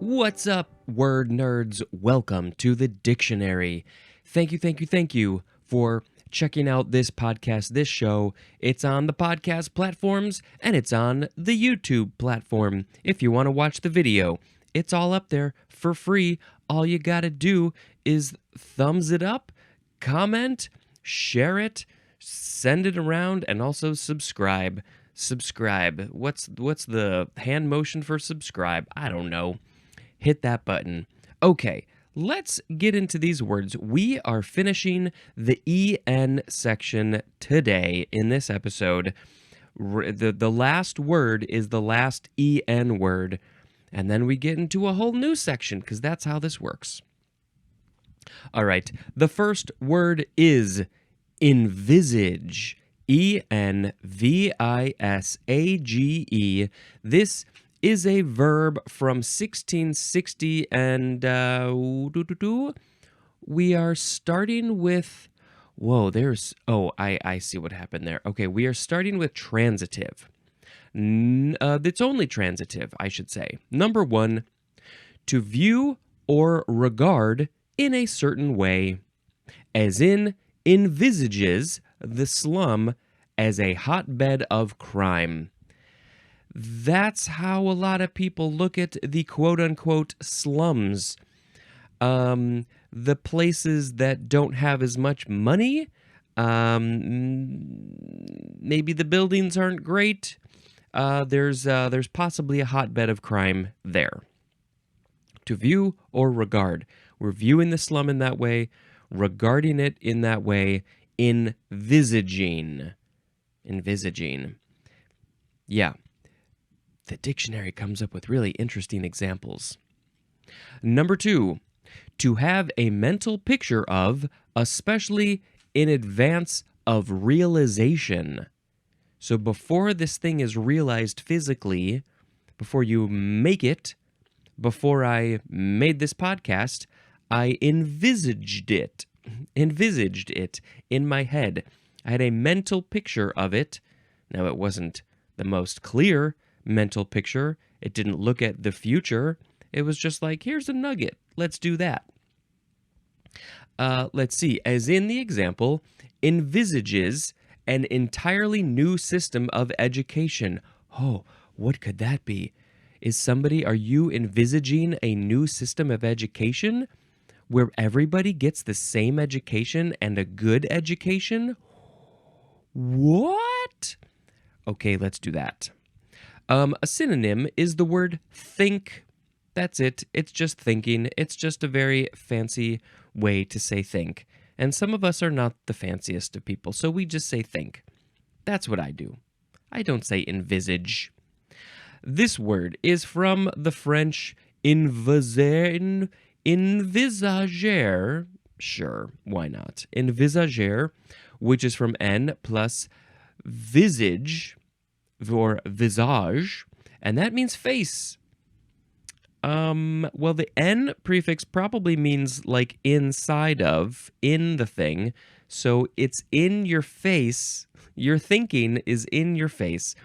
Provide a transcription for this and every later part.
What's up, word nerds? Welcome to the dictionary. Thank you for checking out this podcast, this show. It's on the podcast platforms and it's on the YouTube platform. If you want to watch the video, it's all up there for free. All you gotta do is thumbs it up, comment, share it, send it around, and also subscribe. Subscribe. What's the hand motion for subscribe? I don't know. Hit that button. Okay, let's get into these words. We are finishing the EN section today in this episode. The last word is the last EN word, and then we get into a whole new section because that's how this works. All right, the first word is envisage. ENVISAGE. This is a verb from 1660, and we are starting with, I see what happened there. Okay, we are starting with transitive. It's only transitive, I should say. Number one, to view or regard in a certain way, as in envisages the slum as a hotbed of crime. That's how a lot of people look at the quote-unquote slums. The places that don't have as much money. Maybe the buildings aren't great. There's possibly a hotbed of crime there. To view or regard. We're viewing the slum in that way, regarding it in that way, envisaging. Yeah. The dictionary comes up with really interesting examples. Number two, to have a mental picture of, especially in advance of realization. So before this thing is realized physically, before you make it, before I made this podcast, I envisaged it in my head. I had a mental picture of it. Now, it wasn't the most clear mental picture. It didn't look at the future. It was just like, here's a nugget. Let's do that. Let's see. As in the example, envisages an entirely new system of education. Oh, what could that be? Are you envisaging a new system of education where everybody gets the same education and a good education? What? Okay, let's do that. A synonym is the word think. That's it. It's just thinking. It's just a very fancy way to say think. And some of us are not the fanciest of people, so we just say think. That's what I do. I don't say envisage. This word is from the French envisager. Sure, why not? Envisager, which is from en plus visage, or visage, and that means face. Well, the en prefix probably means like inside of, in the thing, so it's in your face. Your thinking is in your face.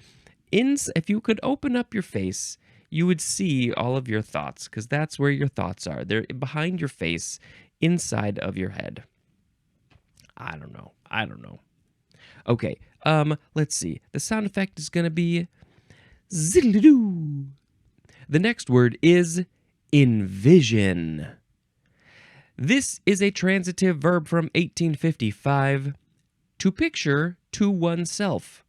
If you could open up your face, you would see all of your thoughts, because that's where your thoughts are. They're behind your face, inside of your head. I don't know. Okay, let's see. The sound effect is going to be ziddly-doo. The next word is envision. This is a transitive verb from 1855. To picture to oneself.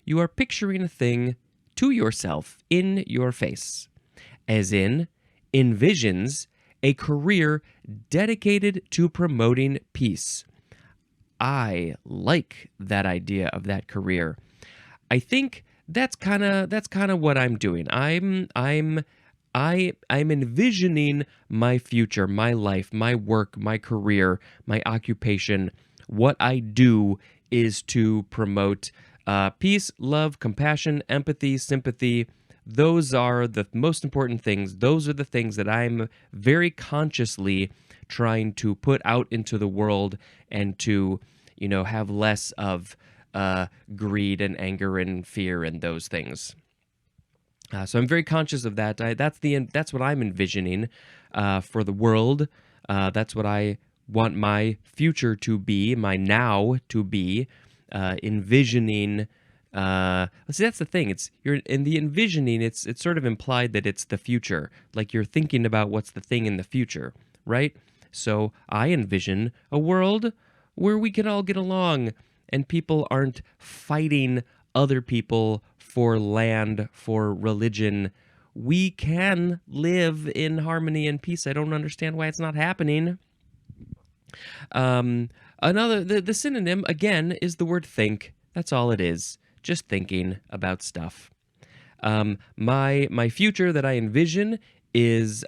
You are picturing a thing to yourself in your face. As in, envisions a career dedicated to promoting peace. I like that idea of that career. I think that's kind of what I'm doing. I'm envisioning my future, my life, my work, my career, my occupation. What I do is to promote peace, love, compassion, empathy, sympathy. Those are the most important things. Those are the things that I'm very consciously trying to put out into the world and to, have less of greed and anger and fear and those things. So I'm very conscious of that. That's what I'm envisioning for the world. That's what I want my future to be, my now to be. Envisioning. See, that's the thing. It's you're in the envisioning. It's sort of implied that it's the future, like you're thinking about what's the thing in the future, right? So I envision a world where we can all get along and people aren't fighting other people for land, for religion. We can live in harmony and peace. I don't understand why it's not happening. The synonym again is the word think. That's all it is. Just thinking about stuff. My future that I envision is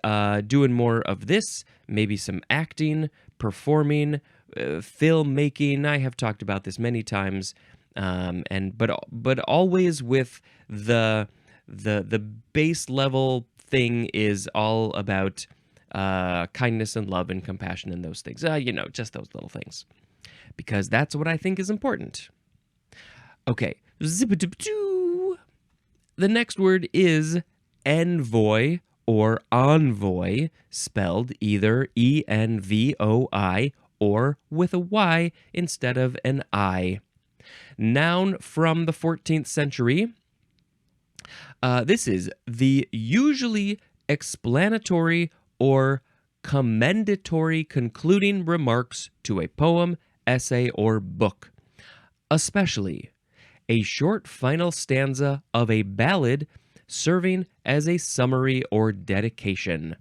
doing more of this, maybe some acting, performing, filmmaking. I have talked about this many times, but always with the base level thing is all about kindness and love and compassion and those things. Just those little things, because that's what I think is important. Okay, zip-a-dip-doo. The next word is envoi or envoy, spelled either E-N-V-O-I or with a Y instead of an I. Noun from the 14th century. This is the usually explanatory or commendatory concluding remarks to a poem, essay, or book, especially a short final stanza of a ballad serving as a summary or dedication.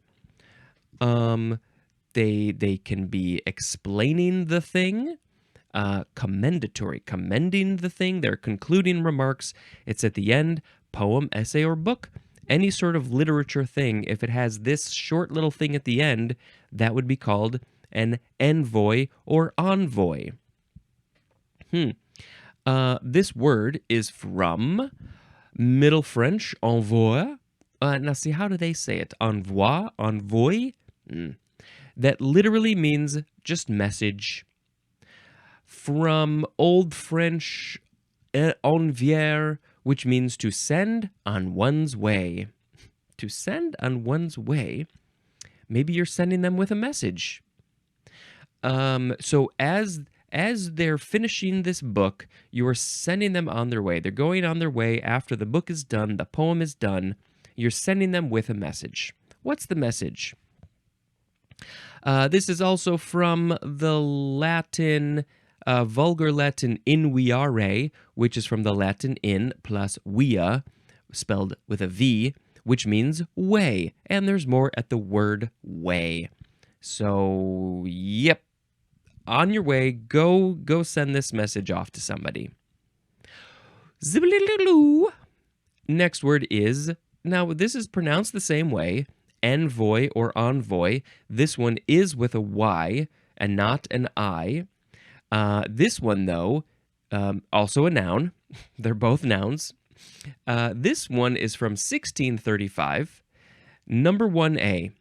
They can be explaining the thing, commendatory, commending the thing, their concluding remarks. It's at the end, poem, essay, or book. Any sort of literature thing, if it has this short little thing at the end, that would be called an envoi or envoy. This word is from Middle French, envoi. Now, see, how do they say it? Envoi? Envoy? That literally means just message. From Old French, envier, which means to send on one's way. To send on one's way. Maybe you're sending them with a message. So as they're finishing this book, you are sending them on their way. They're going on their way after the book is done, the poem is done. You're sending them with a message. What's the message? This is also from the Latin, vulgar Latin inviare, which is from the Latin in plus via, spelled with a V, which means way. And there's more at the word way. So, yep. On your way, go send this message off to somebody. Zibbly-loo. Next word is, now this is pronounced the same way, envoi or envoy. This one is with a Y and not an I. This one, though, also a noun. They're both nouns. This one is from 1635. Number 1A.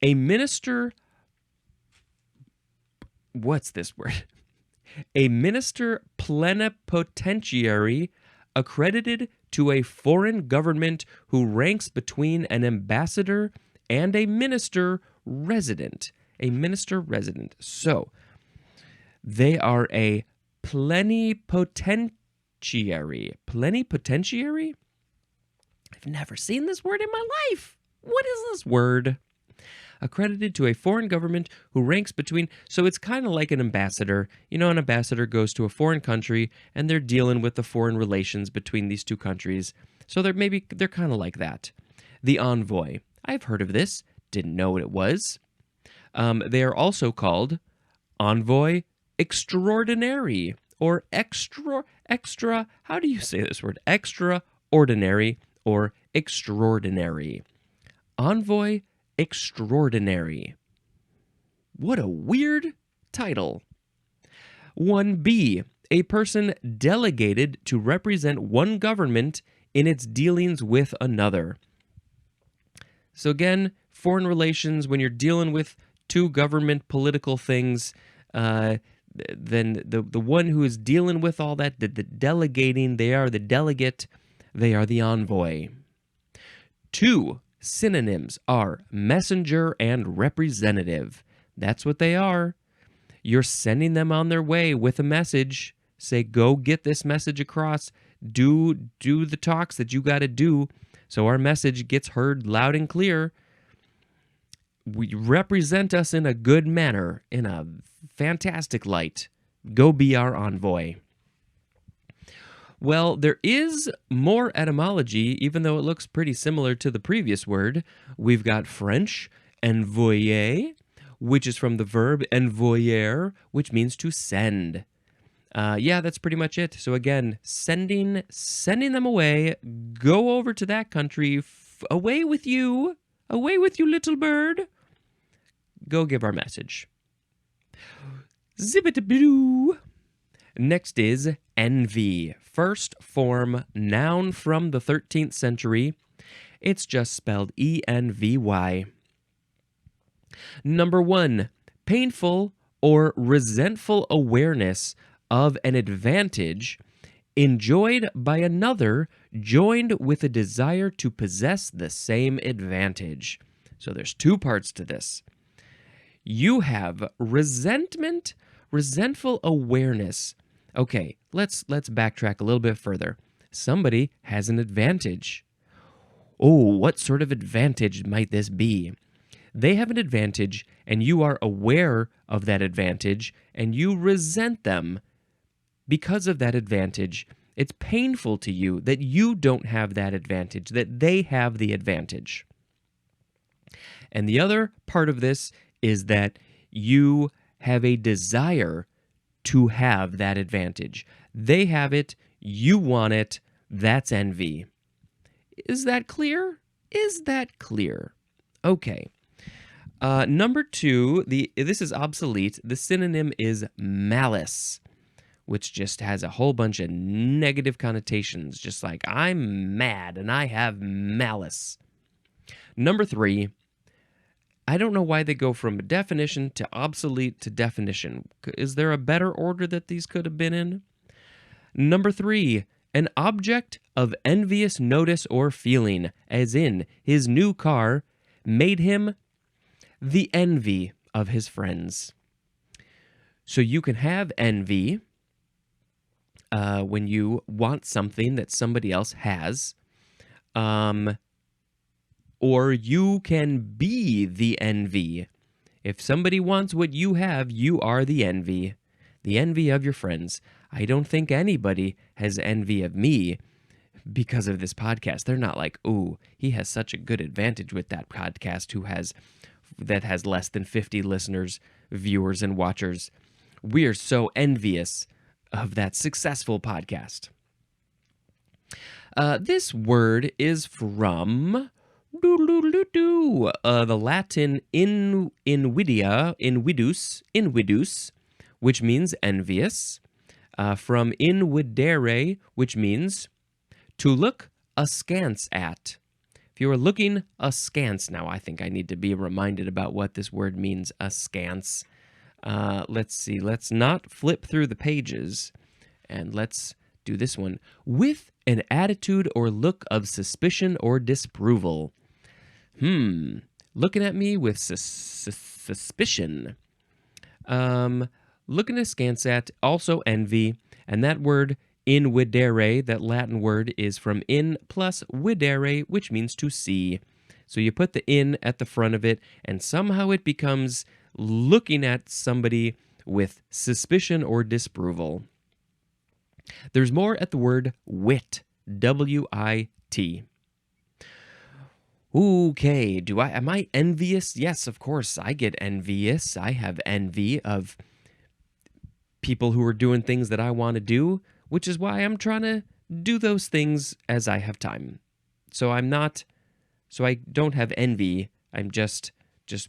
A minister... What's this word? A minister plenipotentiary accredited to a foreign government who ranks between an ambassador and a minister resident. A minister resident. So, they are a plenipotentiary. Plenipotentiary? I've never seen this word in my life. What is this word? Accredited to a foreign government who ranks between... So it's kind of like an ambassador. You know, an ambassador goes to a foreign country and they're dealing with the foreign relations between these two countries. So they're kind of like that. The envoy. I've heard of this. Didn't know what it was. They are also called envoy extraordinary or extra. How do you say this word? Extraordinary or extraordinary. Envoy extraordinary. What a weird title. 1B, a person delegated to represent one government in its dealings with another. So again, foreign relations, when you're dealing with two government political things, then the one who is dealing with all that, the delegating, they are the delegate, they are the envoy. Two synonyms are messenger and representative. That's what they are. You're sending them on their way with a message. Say, go get this message across. Do the talks that you got to do so our message gets heard loud and clear. We represent us in a good manner, in a fantastic light. Go be our envoy. Well, there is more etymology, even though it looks pretty similar to the previous word. We've got French, envoyer, which is from the verb envoyer, which means to send. Yeah, that's pretty much it. So again, sending them away. Go over to that country. Away with you, little bird. Go give our message. Zibbit-a-boo. Next is envy. First form noun from the 13th century. It's just spelled E-N-V-Y. Number 1, painful or resentful awareness of an advantage enjoyed by another joined with a desire to possess the same advantage. So there's two parts to this. You have resentment, resentful awareness. Okay, let's backtrack a little bit further. Somebody has an advantage. Oh, what sort of advantage might this be? They have an advantage, and you are aware of that advantage, and you resent them because of that advantage. It's painful to you that you don't have that advantage, that they have the advantage. And the other part of this is that you have a desire to have that advantage. They have it, you want it, that's envy. Is that clear? Is that clear? Okay. Number 2, this is obsolete. The synonym is malice, which just has a whole bunch of negative connotations, just like I'm mad and I have malice. Number 3, I don't know why they go from definition to obsolete to definition. Is there a better order that these could have been in? Number 3, an object of envious notice or feeling, as in his new car made him the envy of his friends. So you can have envy when you want something that somebody else has. Or you can be the envy. If somebody wants what you have, you are the envy of your friends. I don't think anybody has envy of me because of this podcast. They're not like, ooh, he has such a good advantage with that podcast that has less than 50 listeners, viewers, and watchers. We are so envious of that successful podcast. This word is from the Latin invidus, which means envious, from invidere, which means to look askance at. If you are looking askance, now I think I need to be reminded about what this word means, askance. Let's see, let's not flip through the pages, and let's do this one. With an attitude or look of suspicion or disapproval. Looking at me with suspicion. Looking askance at, also envy, and that word invidere, that Latin word, is from in plus videre, which means to see. So you put the in at the front of it, and somehow it becomes looking at somebody with suspicion or disapproval. There's more at the word wit, W-I-T. Okay, am I envious? Yes, of course, I get envious. I have envy of people who are doing things that I want to do, which is why I'm trying to do those things as I have time. So I don't have envy. I'm just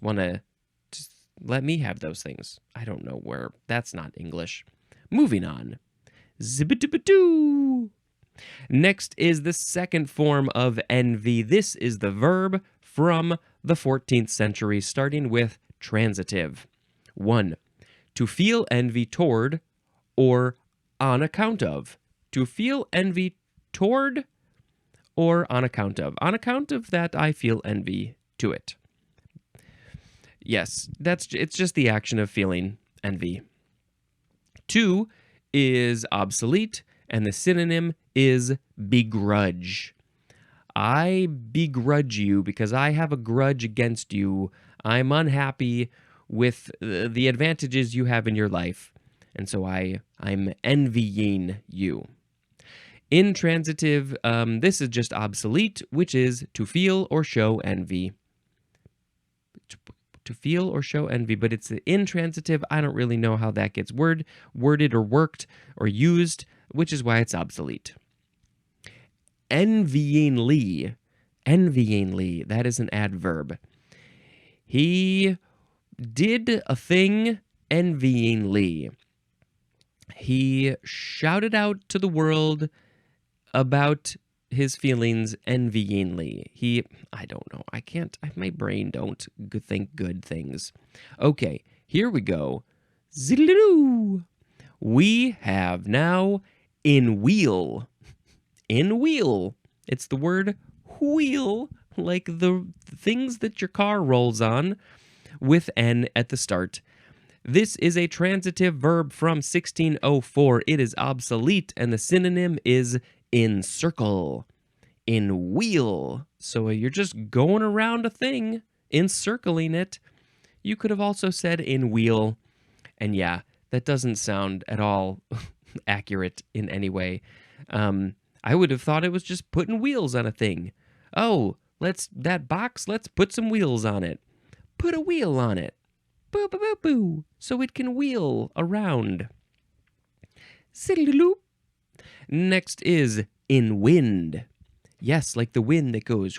want to let me have those things. I don't know where, that's not English. Moving on. Zibbidoo. Next is the second form of envy. This is the verb from the 14th century, starting with transitive. 1. To feel envy toward or on account of. To feel envy toward or on account of. On account of that, I feel envy to it. Yes, it's just the action of feeling envy. 2 is obsolete, and the synonym is begrudge. I begrudge you because I have a grudge against you. I'm unhappy with the advantages you have in your life, and so I'm envying you. Intransitive, this is just obsolete, which is to feel or show envy. To feel or show envy, but it's the intransitive. I don't really know how that gets worded or worked or used, which is why it's obsolete. Envyingly, that is an adverb. He did a thing envyingly. He shouted out to the world about his feelings envyingly. I don't know. My brain don't think good things. Okay, here we go. Ziddle-doo. We have now in wheel. In wheel. It's the word wheel, like the things that your car rolls on with N at the start. This is a transitive verb from 1604. It is obsolete, and the synonym is encircle. In wheel. So you're just going around a thing, encircling it. You could have also said in wheel. And yeah, that doesn't sound at all accurate in any way. I would have thought it was just putting wheels on a thing. Oh, let's put some wheels on it. Put a wheel on it. Boo, boo, boo, boo. So it can wheel around. Siddle-loop. Next is in wind. Yes, like the wind that goes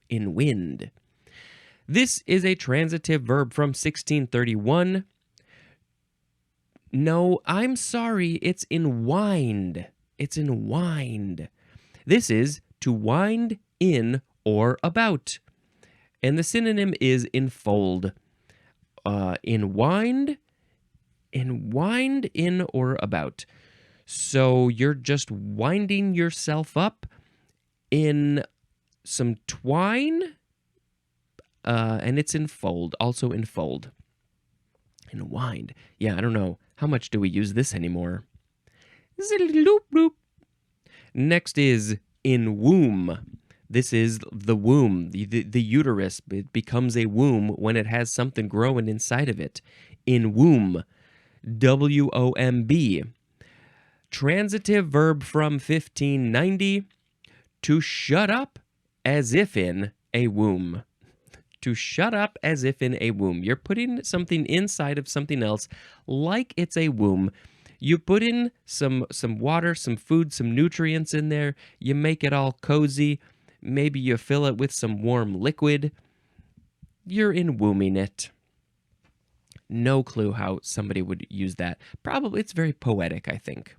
in wind. This is a transitive verb from 1631. No, I'm sorry, it's in wind. It's in wind. This is to wind in or about. And the synonym is enfold. In wind, in or about. So you're just winding yourself up in some twine, and it's enfold, also enfold. And wind. Yeah, I don't know. How much do we use this anymore? Next is in womb. This is the womb, the uterus. It becomes a womb when it has something growing inside of it. In womb. W-O-M-B. Transitive verb from 1590. To shut up as if in a womb. To shut up as if in a womb. You're putting something inside of something else like it's a womb. You put in some water, some food, some nutrients in there. You make it all cozy. Maybe you fill it with some warm liquid. You're in wombing it. No clue how somebody would use that. Probably it's very poetic, I think.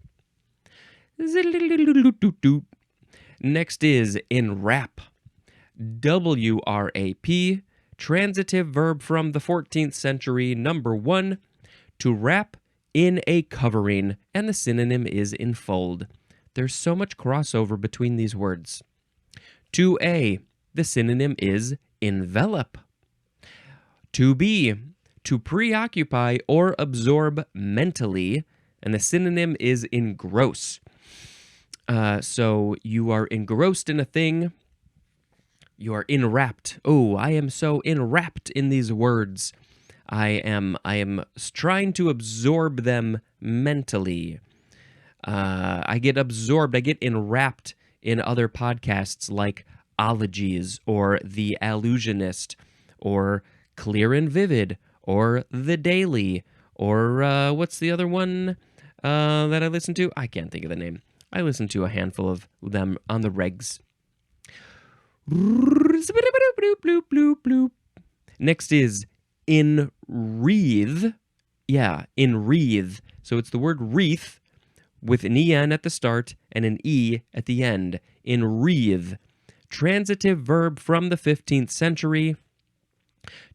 Next is enwrap. W-R-A-P. Transitive verb from the 14th century, number 1. To wrap in a covering, and the synonym is enfold. There's so much crossover between these words. 2A, the synonym is envelop. 2B, to preoccupy or absorb mentally, and the synonym is engross. So you are engrossed in a thing. You are enwrapped. Oh, I am so enwrapped in these words. I am trying to absorb them mentally. I get absorbed. I get enwrapped in other podcasts like Ologies or The Allusionist or Clear and Vivid or The Daily or what's the other one that I listen to? I can't think of the name. I listen to a handful of them on the regs. Next is enwreathe. Yeah, enwreathe. So it's the word wreath with an en at the start and an e at the end. Enwreathe. Transitive verb from the 15th century.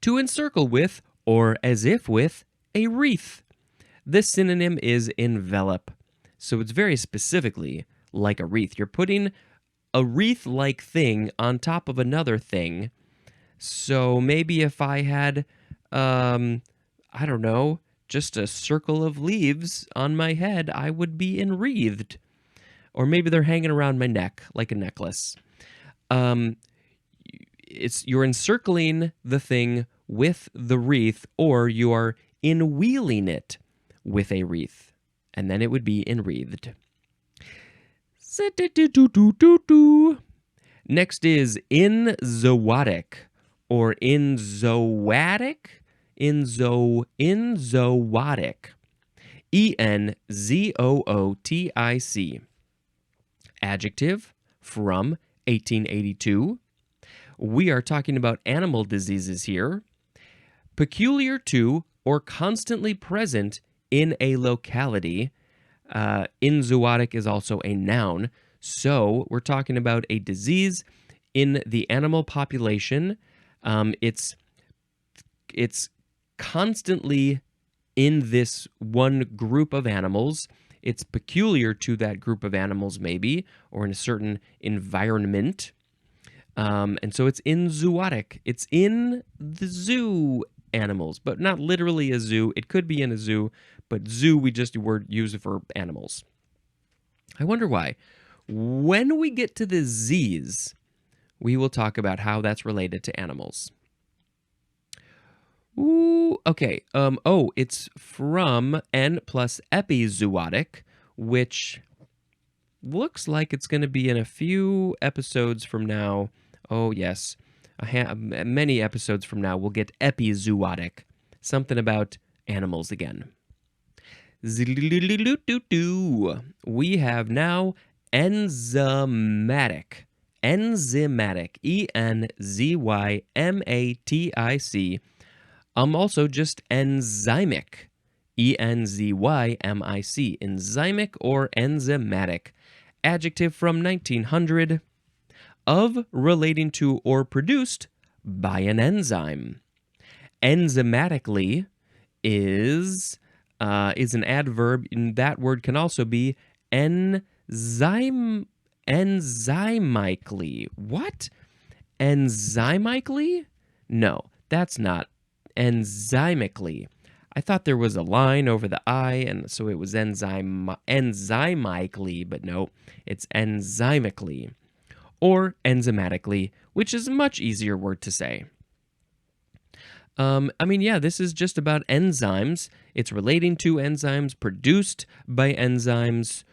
To encircle with or as if with a wreath. This synonym is envelop. So it's very specifically like a wreath. You're putting a wreath-like thing on top of another thing. So maybe if I had, I don't know, just a circle of leaves on my head, I would be enwreathed. Or maybe they're hanging around my neck like a necklace. Um, you're encircling the thing with the wreath, or you are inwheeling it with a wreath, and then it would be enwreathed. Next is enzoatic or enzoatic. Enzoatic. Enzootic. Adjective from 1882. We are talking about animal diseases here. Peculiar to or constantly present in a locality. Enzootic is also a noun. So we're talking about a disease in the animal population. It's constantly in this one group of animals. It's peculiar to that group of animals, maybe, or in a certain environment. And so it's enzootic. It's in the zoo animals, but not literally a zoo. It could be in a zoo, but zoo, we just use it for animals. I wonder why. When we get to the Z's, we will talk about how that's related to animals. Ooh, okay. It's from N plus epizootic, which looks like it's going to be in a few episodes from now. Oh, yes. Many episodes from now, we'll get epizootic. Something about animals again. We have now enzymatic. Enzymatic. Enzymatic. Also just enzymic. Enzymic. Enzymic or enzymatic. Adjective from 1900. Of, relating to, or produced by an enzyme. Enzymatically is an adverb, and that word can also be enzymically. What? Enzymically? No, that's not. Enzymically. I thought there was a line over the I, and so it was enzymically, but no, it's enzymically. Or enzymatically, which is a much easier word to say. This is just about enzymes. It's relating to enzymes, produced by enzymes.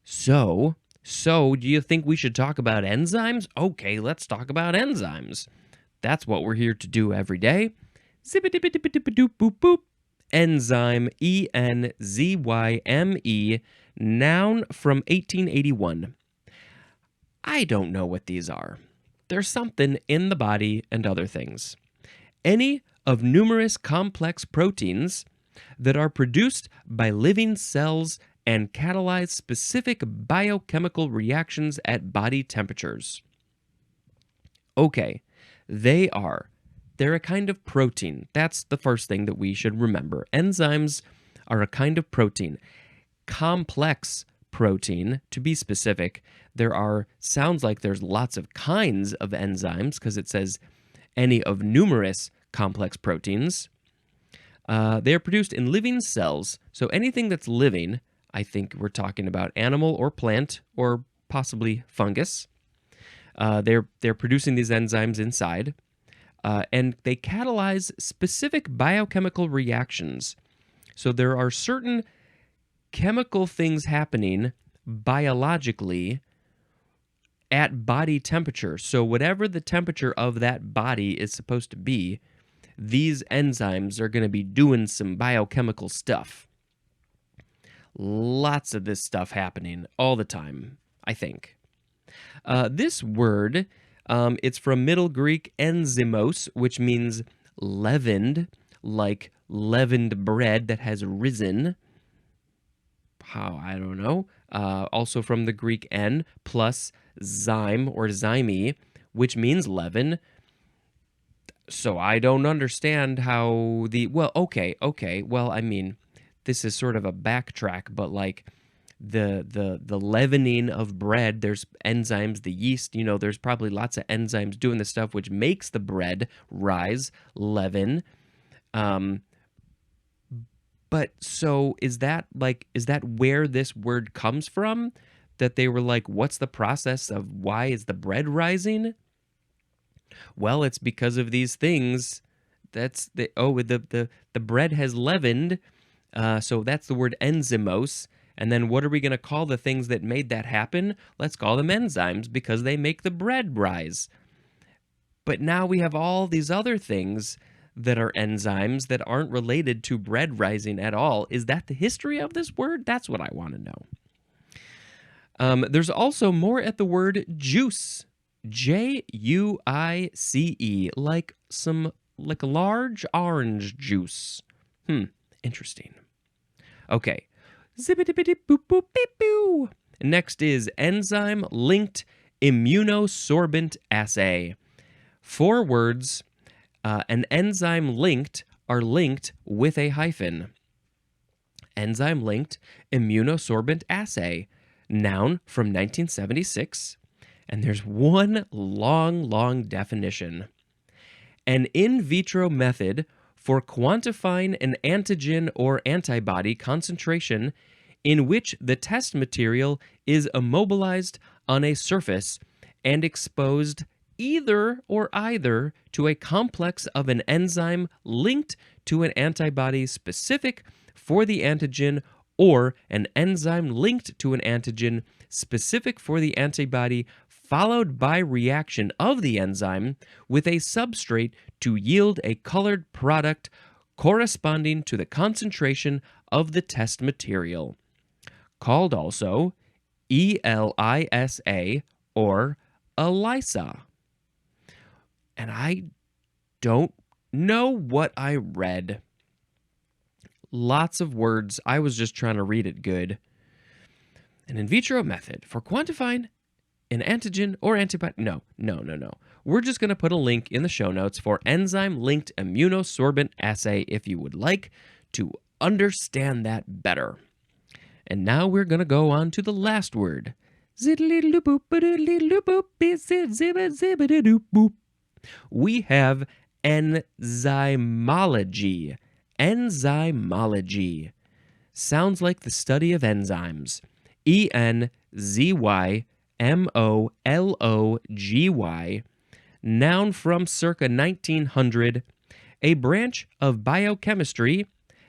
So, do you think we should talk about enzymes? Okay, let's talk about enzymes. That's what we're here to do every day. Zip-a-dip-a-dip-a-doop-boop-boop. Enzyme, E-N-Z-Y-M-E, noun from 1881. I don't know what these are. There's something in the body and other things. Any of numerous complex proteins that are produced by living cells and catalyze specific biochemical reactions at body temperatures. Okay, they're a kind of protein. That's the first thing that we should remember. Enzymes are a kind of protein. Complex protein, to be specific. Sounds like there's lots of kinds of enzymes because it says any of numerous complex proteins. They are produced in living cells. So anything that's living, I think we're talking about animal or plant or possibly fungus. They're producing these enzymes inside, and they catalyze specific biochemical reactions. So there are certain chemical things happening biologically at body temperature. So whatever the temperature of that body is supposed to be, these enzymes are going to be doing some biochemical stuff. Lots of this stuff happening all the time, I think. This word, it's from Middle Greek enzymos, which means leavened, like leavened bread that has risen. How? I don't know. Also from the Greek en plus zyme or zyme, which means leaven. So I don't understand how okay. Well, I mean, this is sort of a backtrack, but like the leavening of bread. There's enzymes, the yeast, there's probably lots of enzymes doing the stuff which makes the bread rise, leaven. Um, but so is that where this word comes from? That they were like, what's the process of why is the bread rising? Well, it's because of these things. The bread has leavened, so that's the word enzymos. And then what are we going to call the things that made that happen? Let's call them enzymes because they make the bread rise. But now we have all these other things that are enzymes that aren't related to bread rising at all. Is that the history of this word? That's what I want to know. There's also more at the word juice. Juice, like a large orange juice. Interesting. Okay. Zippity boop boop beep boo. Next is Enzyme Linked Immunosorbent Assay. 4 words, and enzyme linked are linked with a hyphen. Enzyme Linked Immunosorbent Assay. Noun from 1976. And there's one long definition. An in vitro method for quantifying an antigen or antibody concentration in which the test material is immobilized on a surface and exposed either to a complex of an enzyme linked to an antibody specific for the antigen or an enzyme linked to an antigen specific for the antibody, followed by reaction of the enzyme with a substrate to yield a colored product corresponding to the concentration of the test material, called also ELISA or ELISA. And I don't know what I read. Lots of words. I was just trying to read it good. An in vitro method for quantifying an antigen or antibody. No. We're just going to put a link in the show notes for Enzyme Linked Immunosorbent Assay if you would like to understand that better. And now we're going to go on to the last word. We have enzymology. Enzymology. Sounds like the study of enzymes. ENZYMOLOGY. Noun from circa 1900. A branch of biochemistry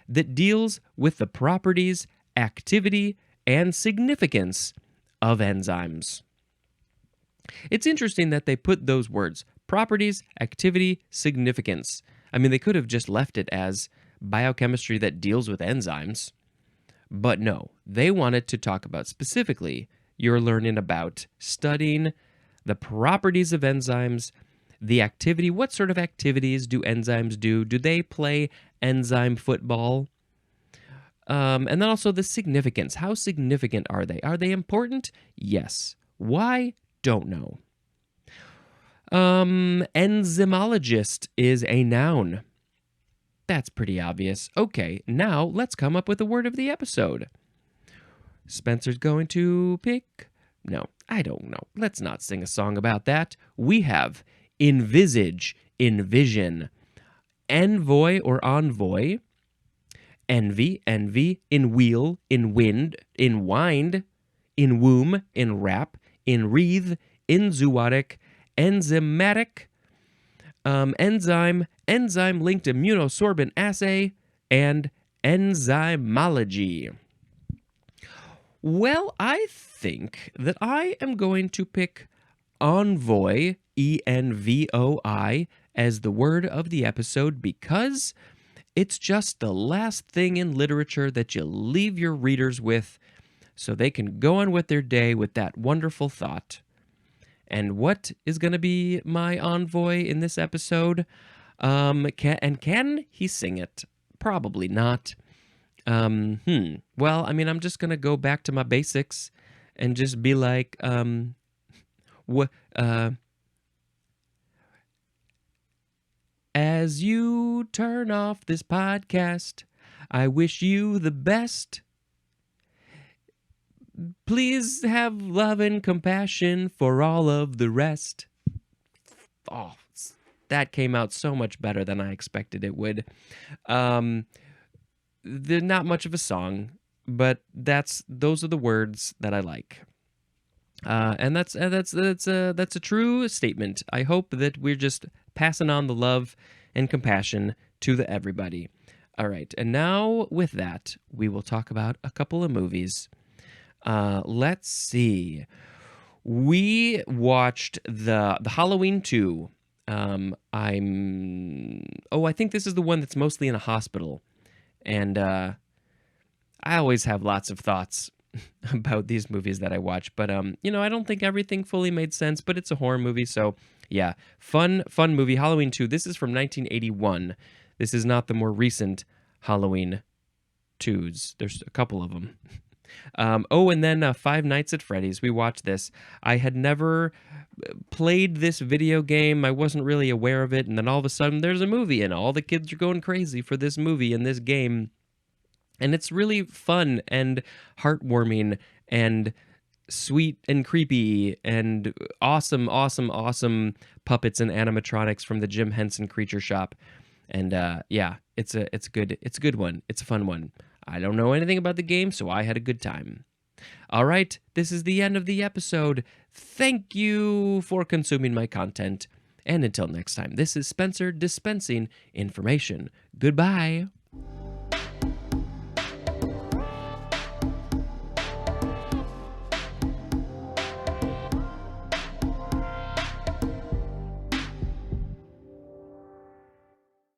that deals with the properties, activity, and significance of enzymes. It's interesting that they put those words, properties, activity, significance. I mean, they could have just left it as biochemistry that deals with enzymes. But no, they wanted to talk about specifically you're learning about studying the properties of enzymes, the activity. What sort of activities do enzymes do? Do they play enzyme football? And then also the significance. How significant are they? Are they important? Yes. Why? Don't know. Enzymologist is a noun. That's pretty obvious. Okay, now let's come up with the word of the episode. Spencer's going to pick... No, I don't know. Let's not sing a song about that. We have envisage, envision, envoi or envoy, envy, in wheel, in wind, in wind, in womb, in wrap, in wreath, in zootic, enzymatic, enzyme linked immunosorbent assay, and enzymology. Well, I think that I am going to pick envoi, ENVOI, as the word of the episode because it's just the last thing in literature that you leave your readers with so they can go on with their day with that wonderful thought. And what is going to be my envoy in this episode? Can he sing it? Probably not. Well, I mean, I'm just going to go back to my basics and just be like, as you turn off this podcast, I wish you the best. Please have love and compassion for all of the rest. Oh, that came out so much better than I expected it would. Um, they're not much of a song, but those are the words that I like. And that's a true statement. I hope that we're just passing on the love and compassion to everybody. All right, and now with that, we will talk about a couple of movies. Let's see. We watched the Halloween 2. I think this is the one that's mostly in a hospital, and I always have lots of thoughts about these movies that I watch, but I don't think everything fully made sense, but it's a horror movie, so yeah, fun movie. Halloween 2. This is from 1981. This is not the more recent Halloween 2s. There's a couple of them. And then Five Nights at Freddy's. We watched this. I had never played this video game. I wasn't really aware of it, and then all of a sudden there's a movie, and all the kids are going crazy for this movie and this game. And it's really fun and heartwarming and sweet and creepy and awesome puppets and animatronics from the Jim Henson Creature Shop. And yeah, it's a good one. It's a fun one. I don't know anything about the game, so I had a good time. All right, this is the end of the episode. Thank you for consuming my content. And until next time, this is Spencer dispensing information. Goodbye.